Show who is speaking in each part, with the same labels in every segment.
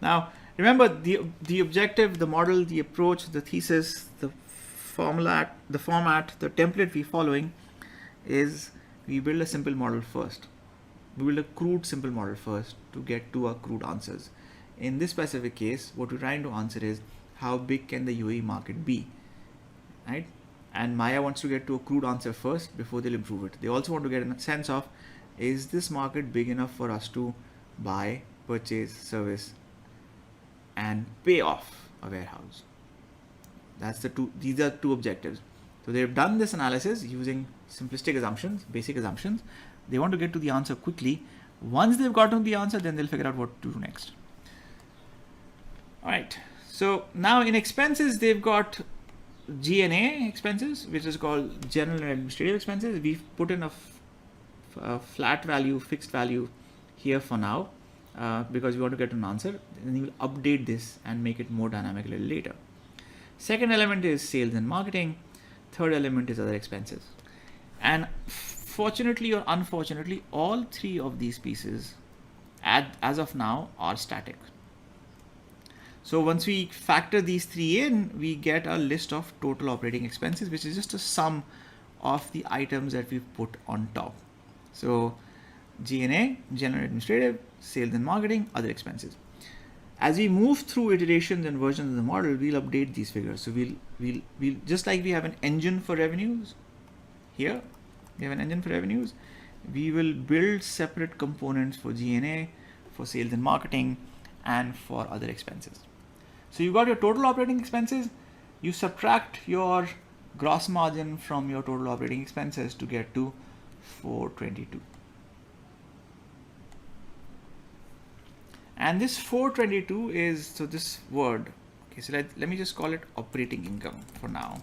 Speaker 1: Now, remember the objective, the model, the approach, the thesis, the format, the template we're following is we build a simple model first. We build a crude simple model first to get to our crude answers. In this specific case, what we're trying to answer is how big can the UAE market be, right? And Maya wants to get to a crude answer first before they'll improve it. They also want to get a sense of, is this market big enough for us to buy, purchase, service, and pay off a warehouse? These are two objectives. So they've done this analysis using simplistic assumptions, basic assumptions. They want to get to the answer quickly. Once they've gotten the answer, then they'll figure out what to do next. All right. So now in expenses, they've got G&A expenses, which is called general and administrative expenses. We've put in a flat value, fixed value here for now because we want to get an answer. Then you will update this and make it more dynamic a little later. Second element is sales and marketing. Third element is other expenses. And fortunately or unfortunately, all three of these pieces as of now are static. So once we factor these three in, we get a list of total operating expenses, which is just a sum of the items that we've put on top. So G&A, general administrative, sales and marketing, other expenses. As we move through iterations and versions of the model, we'll update these figures. So we'll just like we have an engine for revenues here, we have an engine for revenues. We will build separate components for G&A, for sales and marketing, and for other expenses. So you've got your total operating expenses. You subtract your gross margin from your total operating expenses to get to 422. And this 422 is, so this word, okay, so let me just call it operating income for now.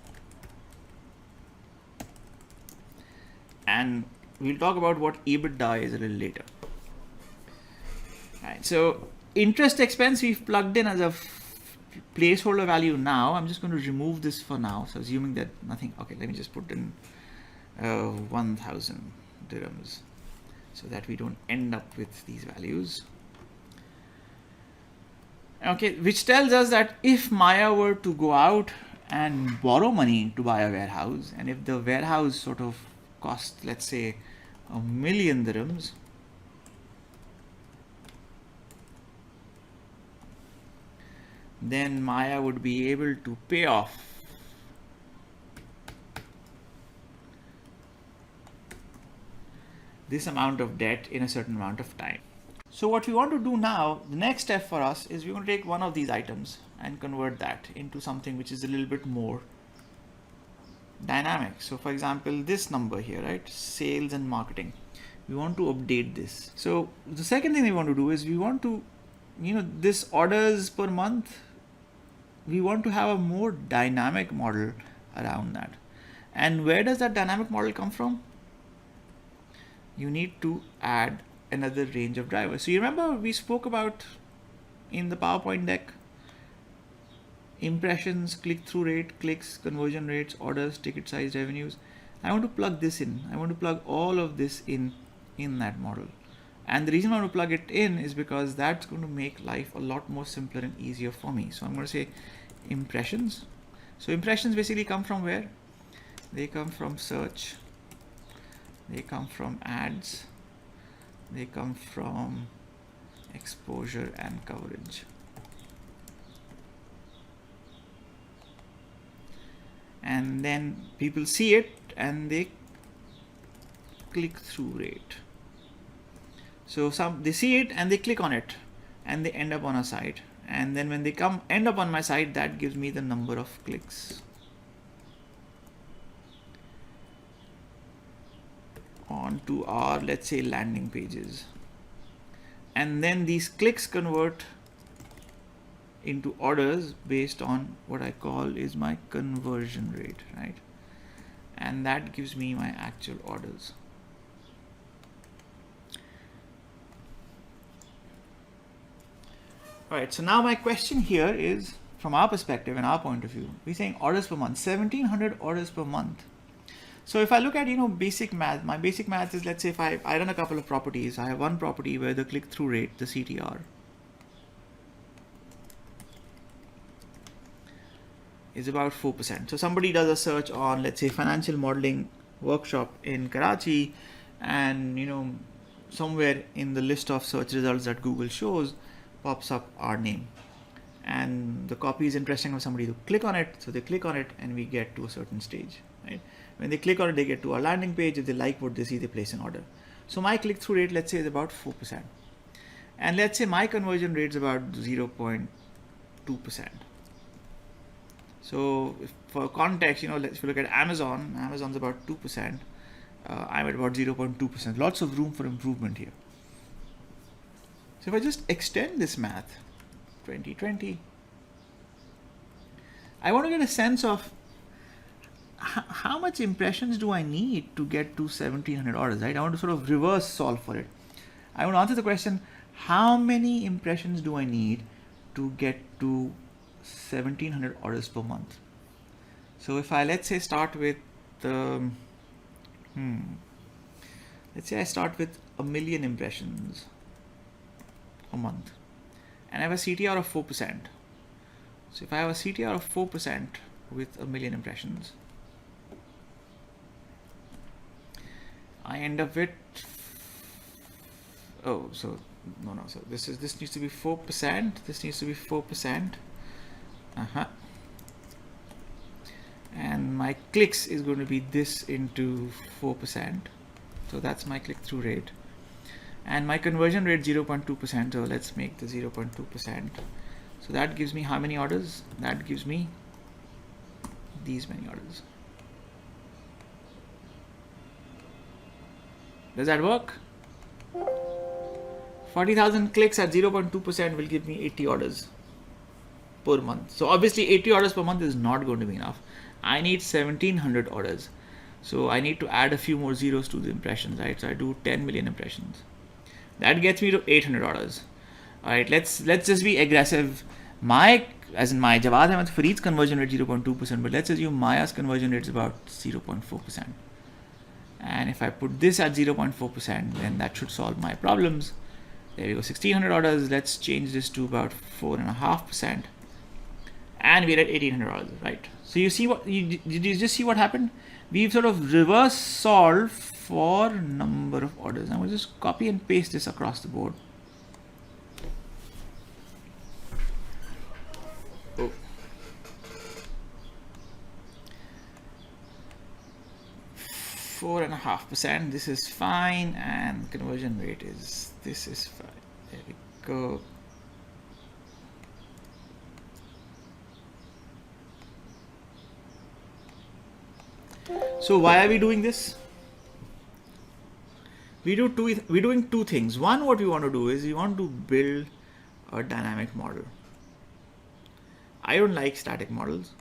Speaker 1: And we'll talk about what EBITDA is a little later. All right, so interest expense we've plugged in as a placeholder value now. I'm just going to remove this for now. So assuming that nothing, okay, let me just put in 1,000 dirhams so that we don't end up with these values. Okay, which tells us that if Maya were to go out and borrow money to buy a warehouse, and if the warehouse sort of cost, let's say, 1 million dirhams, then Maya would be able to pay off this amount of debt in a certain amount of time. So what we want to do now, the next step for us is we're going to take one of these items and convert that into something which is a little bit more dynamic. So for example, this number here, right? Sales and marketing. We want to update this. So the second thing we want to do is we want to, this orders per month, we want to have a more dynamic model around that. And where does that dynamic model come from? You need to add another range of drivers. So you remember we spoke about in the PowerPoint deck, impressions, click-through rate, clicks, conversion rates, orders, ticket size, revenues. I want to plug this in. I want to plug all of this in that model. And the reason I want to plug it in is because that's going to make life a lot more simpler and easier for me. So I'm going to say impressions. So impressions basically come from where? They come from search. They come from ads. They come from exposure and coverage. And then people see it and they click through rate. So they see it and they click on it and they end up on a site. And then when they end up on my site, that gives me the number of clicks onto our, let's say, landing pages. And then these clicks convert into orders based on what I call is my conversion rate, right? And that gives me my actual orders. All right, so now my question here is, from our perspective and our point of view, we're saying orders per month, 1,700 orders per month. So if I look at, basic math, my basic math is, let's say if I run a couple of properties, I have one property where the click-through rate, the CTR, is about 4%. So somebody does a search on, let's say, financial modeling workshop in Karachi, and somewhere in the list of search results that Google shows pops up our name, and the copy is interesting for somebody to click on it, so they click on it and we get to a certain stage, right? When they click on it, they get to our landing page. If they like what they see, they place an order. So my click-through rate, let's say, is about 4%, and let's say my conversion rate is about 0.2%. So for context, if you look at Amazon's about 2%. I'm at about 0.2%. Lots of room for improvement here. So if I just extend this math, 2020, I want to get a sense of how much impressions do I need to get to 1700 orders, right? I want to sort of reverse solve for it. I want to answer the question, how many impressions do I need to get to 1700 orders per month? So if I, let's say, start with let's say I start with 1 million impressions a month, and I have a CTR of 4%. So if I have a CTR of 4% with 1 million impressions, I end up with, so this needs to be 4%. This needs to be 4%. And my clicks is going to be this into 4%. So that's my click-through rate. And my conversion rate 0.2%. So let's make the 0.2%. So that gives me how many orders? That gives me these many orders. Does that work? 40,000 clicks at 0.2% will give me 80 orders per month. So obviously 80 orders per month is not going to be enough. I need 1700 orders. So I need to add a few more zeros to the impressions, right? So I do 10 million impressions. That gets me to 800 orders. All right, let's just be aggressive. Jawad Ahmed Fareed's conversion rate 0.2%, but let's assume Maya's conversion rate is about 0.4%. And if I put this at 0.4%, then that should solve my problems. There we go, 1600 orders. Let's change this to about 4.5%. And we're at 1800 orders, right? So you see did you just see what happened? We've sort of reverse solved for number of orders. I'm going to just copy and paste this across the board. Oh. Four and a half %. This is fine, and conversion rate is fine. There we go. So why are we doing this? We're doing two things. One, what we want to do is we want to build a dynamic model. I don't like static models,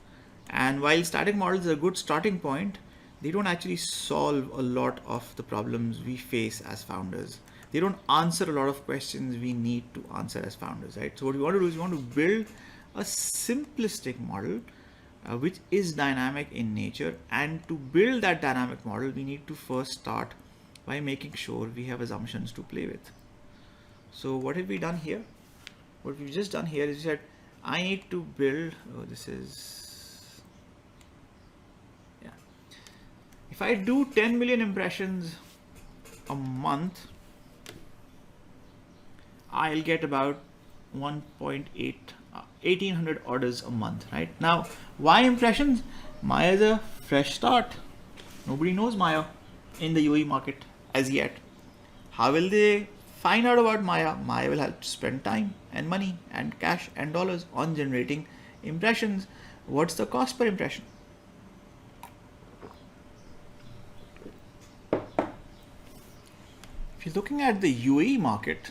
Speaker 1: and while static models are a good starting point, they don't actually solve a lot of the problems we face as founders. They don't answer a lot of questions we need to answer as founders, right? So what we want to do is we want to build a simplistic model which is dynamic in nature, and to build that dynamic model, we need to first start by making sure we have assumptions to play with. So what have we done here? What we've just done here is we said, I need to build, if I do 10 million impressions a month, I'll get about 1.1800 orders a month, right? Now, why impressions? Maya is a fresh start. Nobody knows Maya in the UAE market as yet. How will they find out about Maya? Maya will have to spend time and money and cash and dollars on generating impressions. What's the cost per impression? If you're looking at the UAE market,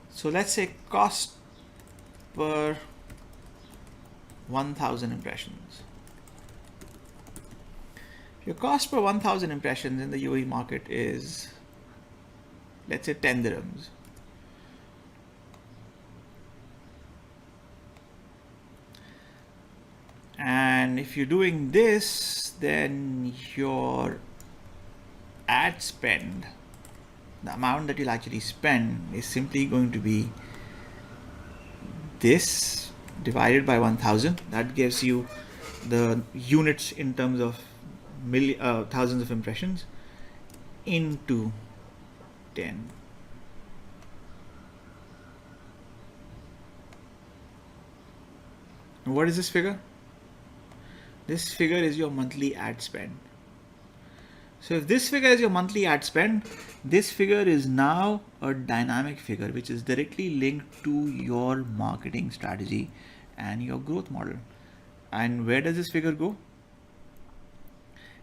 Speaker 1: so let's say cost per 1,000 impressions. Your cost per 1,000 impressions in the UAE market is, let's say, 10 dirhams. And if you're doing this, then your ad spend, the amount that you'll actually spend, is simply going to be this divided by 1000. That gives you the units in terms of thousands of impressions into 10. What is this figure? This figure is your monthly ad spend. So if this figure is your monthly ad spend, this figure is now a dynamic figure which is directly linked to your marketing strategy and your growth model. And where does this figure go?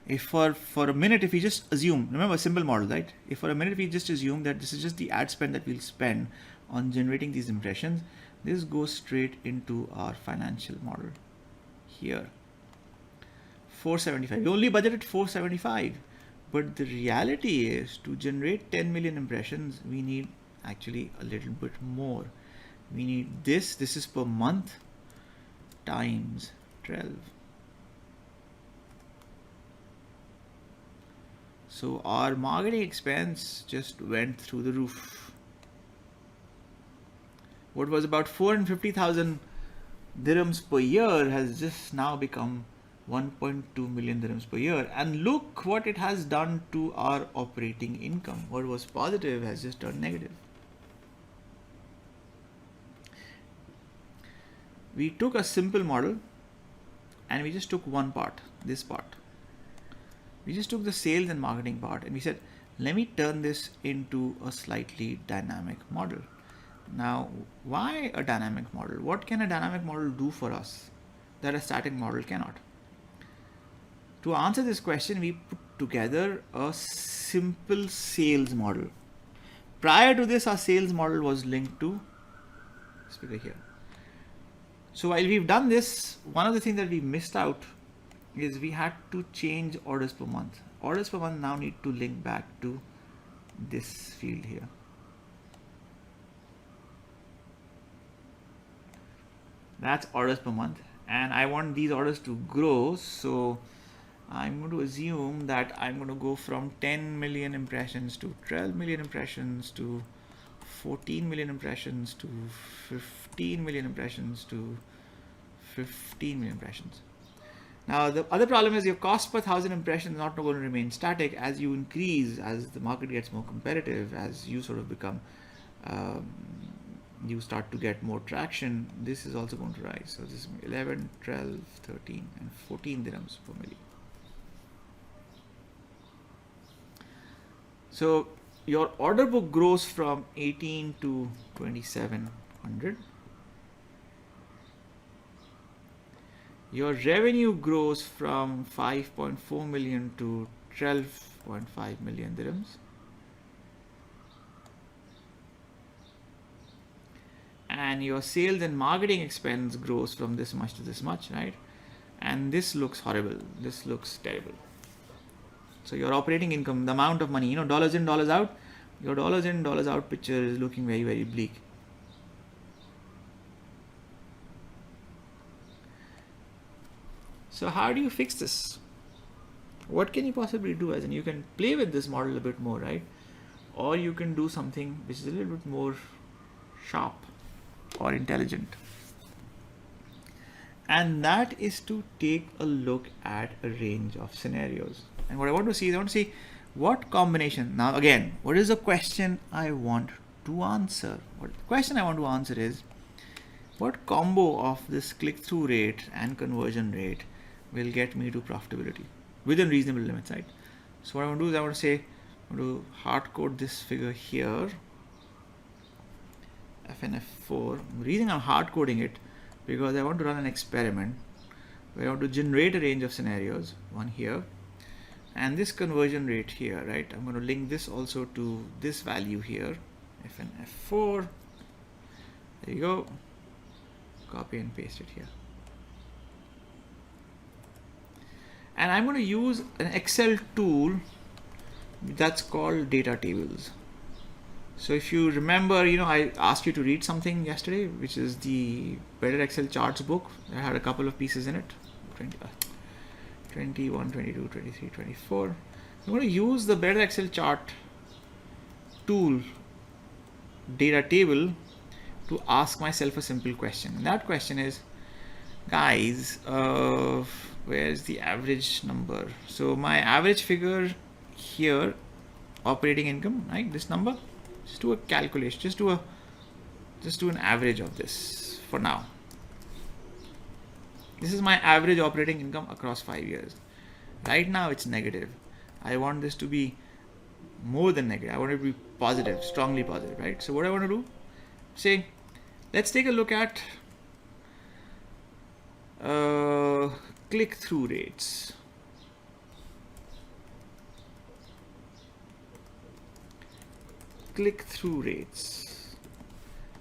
Speaker 1: If for a minute, if we just assume, remember simple model, right? If for a minute we just assume that this is just the ad spend that we'll spend on generating these impressions, this goes straight into our financial model here. 475. We only budgeted 475. But the reality is, to generate 10 million impressions, we need actually a little bit more. We need this is per month, times 12. So our marketing expense just went through the roof. What was about 450,000 dirhams per year has just now become 1.2 million dirhams per year, and look what it has done to our operating income. What was positive has just turned negative. We took a simple model and we just took one part, this part. We just took the sales and marketing part and we said, let me turn this into a slightly dynamic model. Now, why a dynamic model? What can a dynamic model do for us that a static model cannot? To answer this question, we put together a simple sales model. Prior to this, our sales model was linked to this figure here. So while we've done this, one of the things that we missed out is we had to change orders per month. Orders per month now need to link back to this field here. That's orders per month, and I want these orders to grow, so I'm going to assume that I'm going to go from 10 million impressions to 12 million impressions to 14 million impressions to 15 million impressions to 15 million impressions. Now the other problem is your cost per 1,000 impressions is not going to remain static. As you increase, as the market gets more competitive, as you sort of become, you start to get more traction, this is also going to rise. So this is 11, 12, 13 and 14 dirhams per million. So your order book grows from 18 to 2700. Your revenue grows from 5.4 million to 12.5 million dirhams. And your sales and marketing expense grows from this much to this much, right? And this looks horrible. This looks terrible. So your operating income, the amount of money, dollars in, dollars out, your dollars in, dollars out picture is looking very, very bleak. So how do you fix this? What can you possibly do? As in, you can play with this model a bit more, right? Or you can do something which is a little bit more sharp or intelligent. And that is to take a look at a range of scenarios. And what I want to see is, I want to see what combination. Now again, what is the question I want to answer? What the question I want to answer is, what combo of this click-through rate and conversion rate will get me to profitability within reasonable limits, right? So what I want to do is, I want to say, I'm going to hard code this figure here, FNF4. The reason I'm hard coding it, because I want to run an experiment where I want to generate a range of scenarios, one here, and this conversion rate here, right? I'm going to link this also to this value here, FNF4. There you go. Copy and paste it here. And I'm going to use an Excel tool that's called data tables. So if you remember, I asked you to read something yesterday, which is the Better Excel Charts book. I had a couple of pieces in it, 21, 22, 23, 24. I'm going to use the Better Excel Chart tool data table to ask myself a simple question. And that question is, guys, where's the average number? So my average figure here, operating income, right? This number, just do a calculation, just do an average of this for now. This is my average operating income across 5 years. Right now it's negative. I want this to be more than negative. I want it to be positive, strongly positive, right? So what I want to do, say, let's take a look at click-through rates. Click-through rates.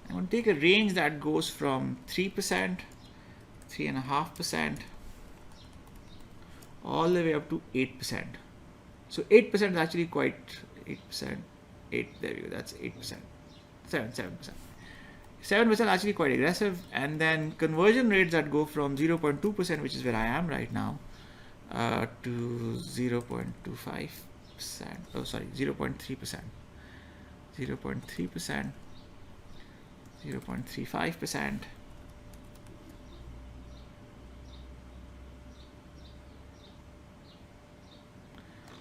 Speaker 1: I'm going to take a range that goes from 3%, 3.5%, all the way up to 8%. So 8% is actually quite 8%. 8, there you go, that's 8%. 7%. 7% actually quite aggressive. And then conversion rates that go from 0.2%, which is where I am right now, to 0.25%. Oh, sorry, 0.3%. 0.3%, 0.35%,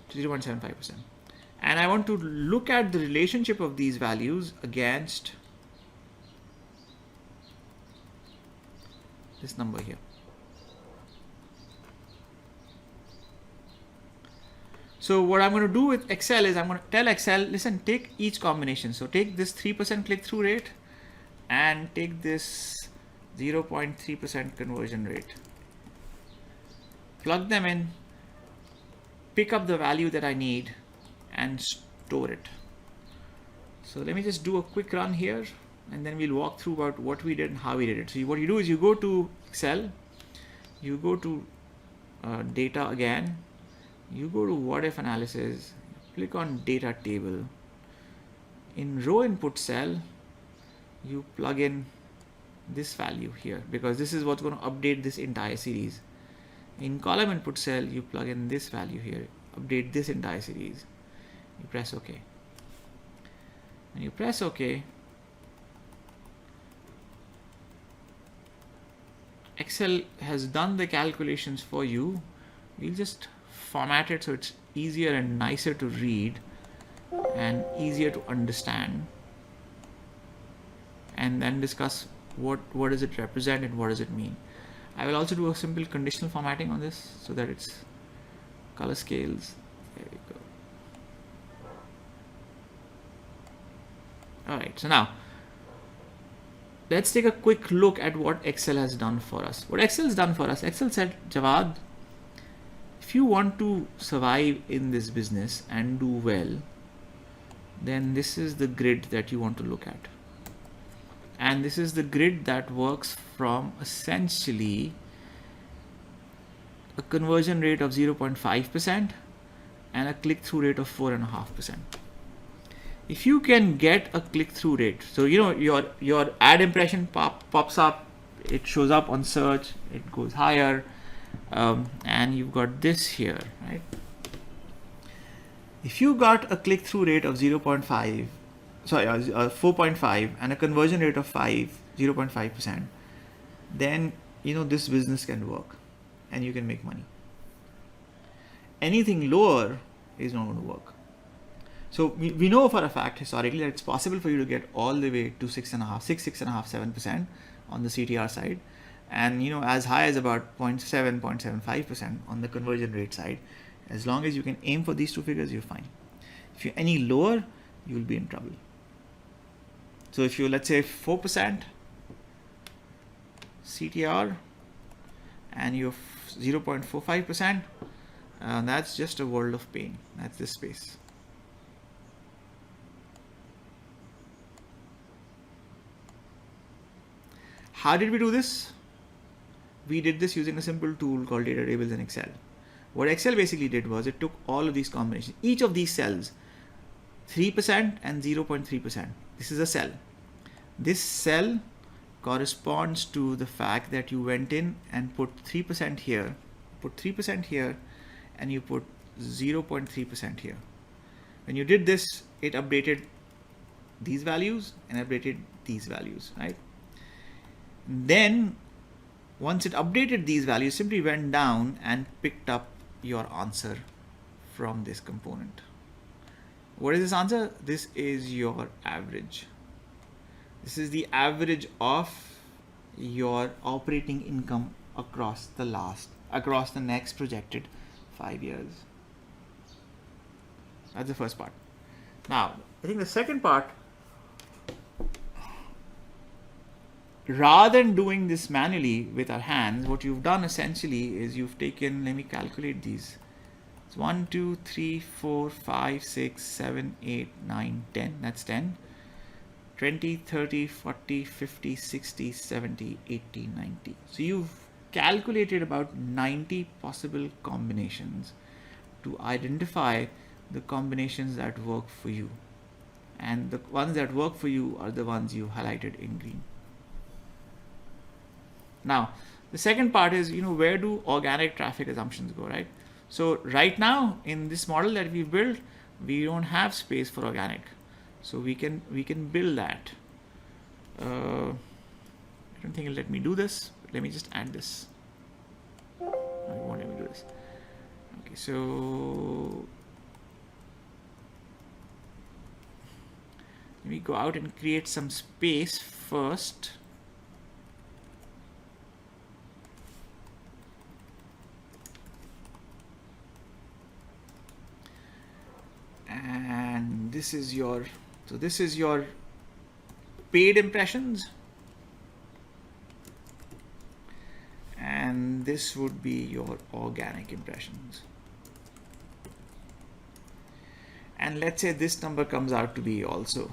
Speaker 1: to 0.75%. And I want to look at the relationship of these values against this number here. So what I'm going to do with Excel is I'm going to tell Excel, listen, take each combination. So take this 3% click-through rate and take this 0.3% conversion rate. Plug them in, pick up the value that I need and store it. So let me just do a quick run here and then we'll walk through about what we did and how we did it. So what you do is you go to Excel, you go to data again, you go to what if analysis, click on data table. In row input cell, you plug in this value here because this is what's going to update this entire series. In column input cell, you plug in this value here, update this entire series. You press OK. When you press OK, Excel has done the calculations for you. We'll just format it so it's easier and nicer to read and easier to understand, and then discuss what does it represent and what does it mean. I will also do a simple conditional formatting on this so that it's color scales. There we go. All right, so now let's take a quick look at what Excel has done for us. What Excel has done for us, Excel said, Jawad, if you want to survive in this business and do well, then this is the grid that you want to look at. And this is the grid that works from essentially a conversion rate of 0.5% and a click-through rate of 4.5%. If you can get a click-through rate, so you know your ad impression pops up, it shows up on search, it goes higher, and you've got this here, right? If you got a click-through rate of 4.5 and a conversion rate of 0.5%, then you know this business can work and you can make money. Anything lower is not going to work. So we know for a fact historically that it's possible for you to get all the way to 6.5, 7% on the CTR side, and you know as high as about 0.7, 0.75% on the conversion rate side. As long as you can aim for these two figures, you're fine. If you're any lower, you will be in trouble. So if you, let's say 4% CTR and you're 0.45%, that's just a world of pain. That's this space. How did we do this? We did this using a simple tool called data tables in Excel. What Excel basically did was it took all of these combinations, each of these cells, 3% and 0.3%. This is a cell. This cell corresponds to the fact that you went in and put 3% here, put 3% here, and you put 0.3% here. When you did this, it updated these values and updated these values, right? Then once it updated these values, simply went down and picked up your answer from this component. What is this answer? This is your average. This is the average of your operating income across the next projected 5 years. That's the first part. Now, I think the second part, rather than doing this manually with our hands, what you've done essentially is you've taken, let me calculate these. It's 1, 2, 3, 4, 5, 6, 7, 8, 9, 10. That's 10. 20, 30, 40, 50, 60, 70, 80, 90. So you've calculated about 90 possible combinations to identify the combinations that work for you. And the ones that work for you are the ones you highlighted in green. Now, the second part is, where do organic traffic assumptions go, right? So right now in this model that we built, we don't have space for organic. So we can build that. I don't think it'll let me do this. Let me just add this. No, it won't let me do this. Okay, so let me go out and create some space first. And this is your paid impressions, and this would be your organic impressions. And let's say this number comes out to be also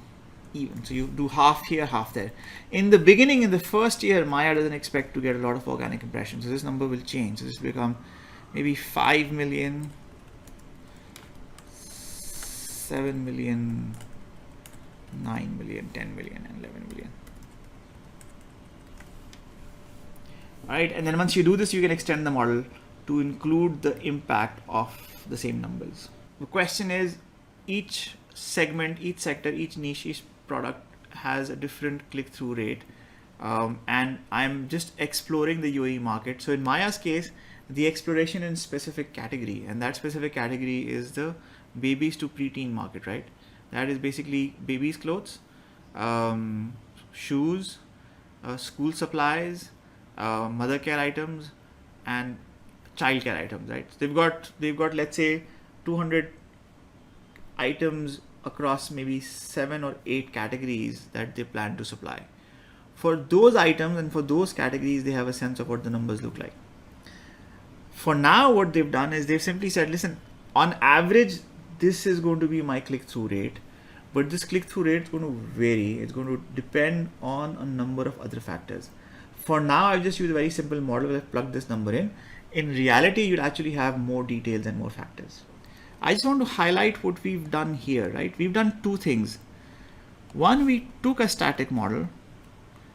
Speaker 1: even, so you do half here, half there. In the beginning, in the first year, Maya doesn't expect to get a lot of organic impressions, so this number will change. So this will become maybe 5 million, 7 million, 9 million, 10 million, and 11 million. Right, and then once you do this, you can extend the model to include the impact of the same numbers. The question is, each segment, each sector, each niche, each product has a different click-through rate, and I'm just exploring the UAE market. So in Maya's case, the exploration in specific category, and that specific category is the babies to preteen market, right? That is basically babies' clothes, shoes, school supplies, mother care items, and child care items, right? So they've got let's say 200 items across maybe 7 or 8 categories that they plan to supply. For those items and for those categories, they have a sense of what the numbers look like. For now, what they've done is they've simply said, listen, on average, this is going to be my click-through rate, but this click-through rate is going to vary. It's going to depend on a number of other factors. For now, I've just used a very simple model where I've plugged this number in. In reality, you'd actually have more details and more factors. I just want to highlight what we've done here, right? We've done two things. One, we took a static model,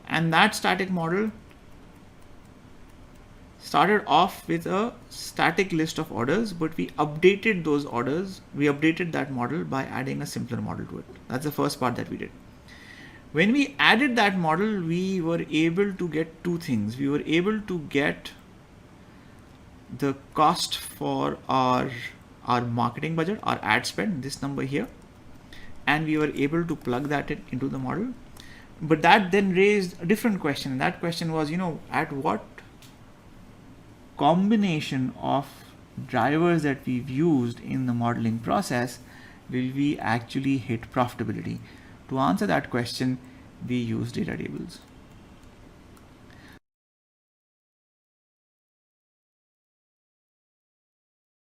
Speaker 1: and that static model started off with a static list of orders, but we updated those orders. We updated that model by adding a simpler model to it. That's the first part that we did. When we added that model, we were able to get two things. We were able to get the cost for our marketing budget, our ad spend, this number here, and we were able to plug that into the model. But that then raised a different question. And that question was, at what combination of drivers that we've used in the modeling process will we actually hit profitability? To answer that question, we use data tables.